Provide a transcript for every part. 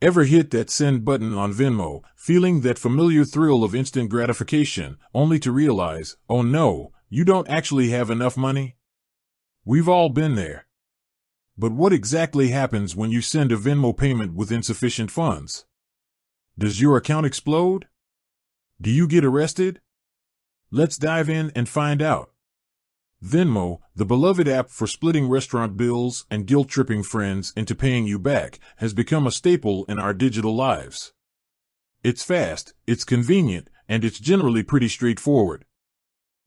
Ever hit that send button on Venmo, feeling that familiar thrill of instant gratification, only to realize, oh no, you don't actually have enough money? We've all been there. But what exactly happens when you send a Venmo payment with insufficient funds? Does your account explode? Do you get arrested? Let's dive in and find out. Venmo, the beloved app for splitting restaurant bills and guilt-tripping friends into paying you back, has become a staple in our digital lives. It's fast, it's convenient, and it's generally pretty straightforward.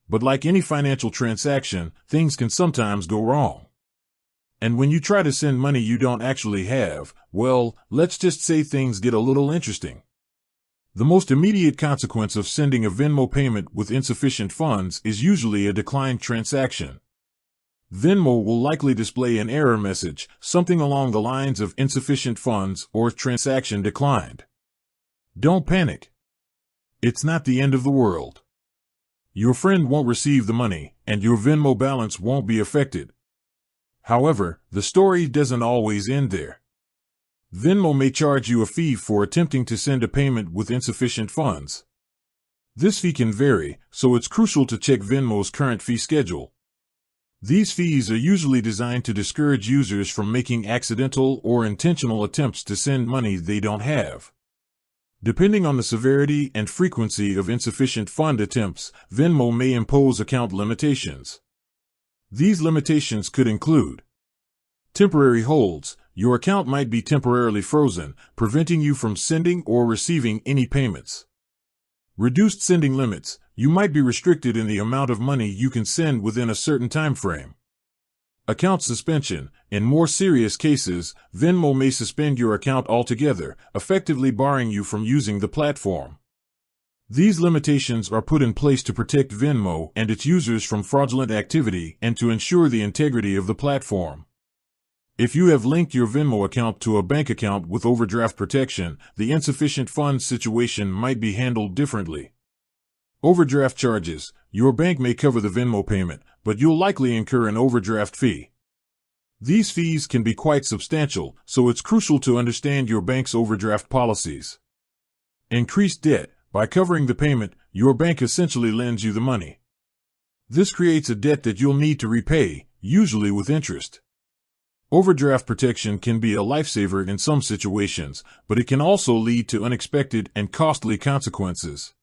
But like any financial transaction, things can sometimes go wrong. And when you try to send money you don't actually have, well, let's just say things get a little interesting. The most immediate consequence of sending a Venmo payment with insufficient funds is usually a declined transaction. Venmo will likely display an error message, something along the lines of insufficient funds or transaction declined. Don't panic. It's not the end of the world. Your friend won't receive the money, and your Venmo balance won't be affected. However, the story doesn't always end there. Venmo may charge you a fee for attempting to send a payment with insufficient funds. This fee can vary, so it's crucial to check Venmo's current fee schedule. These fees are usually designed to discourage users from making accidental or intentional attempts to send money they don't have. Depending on the severity and frequency of insufficient fund attempts, Venmo may impose account limitations. These limitations could include temporary holds. Your account might be temporarily frozen, preventing you from sending or receiving any payments. Reduced sending limits. You might be restricted in the amount of money you can send within a certain time frame. Account suspension. In more serious cases, Venmo may suspend your account altogether, effectively barring you from using the platform. These limitations are put in place to protect Venmo and its users from fraudulent activity and to ensure the integrity of the platform. If you have linked your Venmo account to a bank account with overdraft protection, the insufficient funds situation might be handled differently. Overdraft charges. Your bank may cover the Venmo payment, but you'll likely incur an overdraft fee. These fees can be quite substantial, so it's crucial to understand your bank's overdraft policies. Increased debt. By covering the payment, your bank essentially lends you the money. This creates a debt that you'll need to repay, usually with interest. Overdraft protection can be a lifesaver in some situations, but it can also lead to unexpected and costly consequences.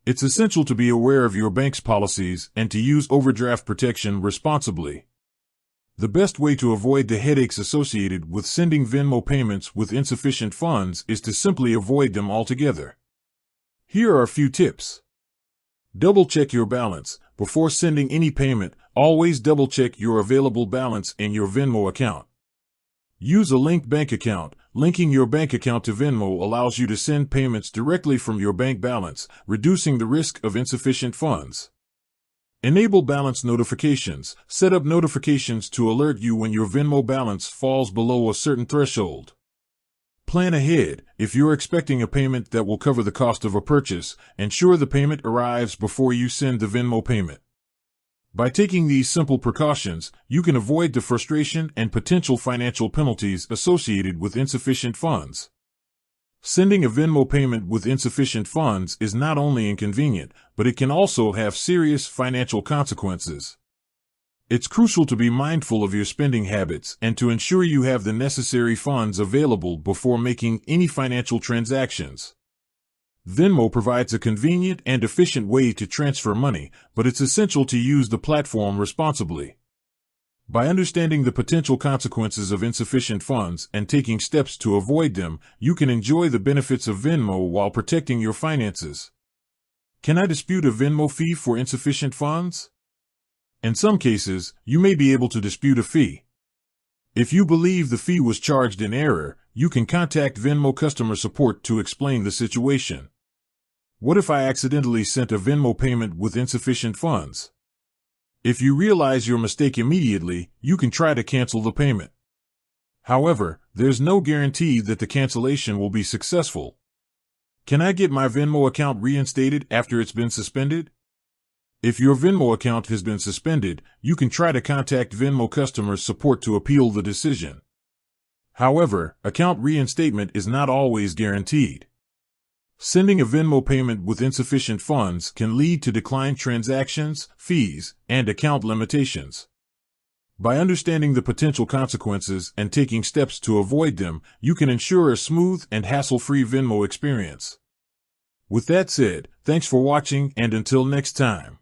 It's essential to be aware of your bank's policies and to use overdraft protection responsibly. The best way to avoid the headaches associated with sending Venmo payments with insufficient funds is to simply avoid them altogether. Here are a few tips. Double-check your balance. Before sending any payment, always double-check your available balance in your Venmo account. Use a linked bank account. Linking your bank account to Venmo allows you to send payments directly from your bank balance, reducing the risk of insufficient funds. Enable balance notifications. Set up notifications to alert you when your Venmo balance falls below a certain threshold. Plan ahead. If you're expecting a payment that will cover the cost of a purchase, ensure the payment arrives before you send the Venmo payment. By taking these simple precautions, you can avoid the frustration and potential financial penalties associated with insufficient funds. Sending a Venmo payment with insufficient funds is not only inconvenient, but it can also have serious financial consequences. It's crucial to be mindful of your spending habits and to ensure you have the necessary funds available before making any financial transactions. Venmo provides a convenient and efficient way to transfer money, but it's essential to use the platform responsibly. By understanding the potential consequences of insufficient funds and taking steps to avoid them, you can enjoy the benefits of Venmo while protecting your finances. Can I dispute a Venmo fee for insufficient funds? In some cases, you may be able to dispute a fee. If you believe the fee was charged in error, you can contact Venmo customer support to explain the situation. What if I accidentally sent a Venmo payment with insufficient funds? If you realize your mistake immediately, you can try to cancel the payment. However, there's no guarantee that the cancellation will be successful. Can I get my Venmo account reinstated after it's been suspended? If your Venmo account has been suspended, you can try to contact Venmo customer support to appeal the decision. However, account reinstatement is not always guaranteed. Sending a Venmo payment with insufficient funds can lead to declined transactions, fees, and account limitations. By understanding the potential consequences and taking steps to avoid them, you can ensure a smooth and hassle-free Venmo experience. With that said, thanks for watching, and until next time.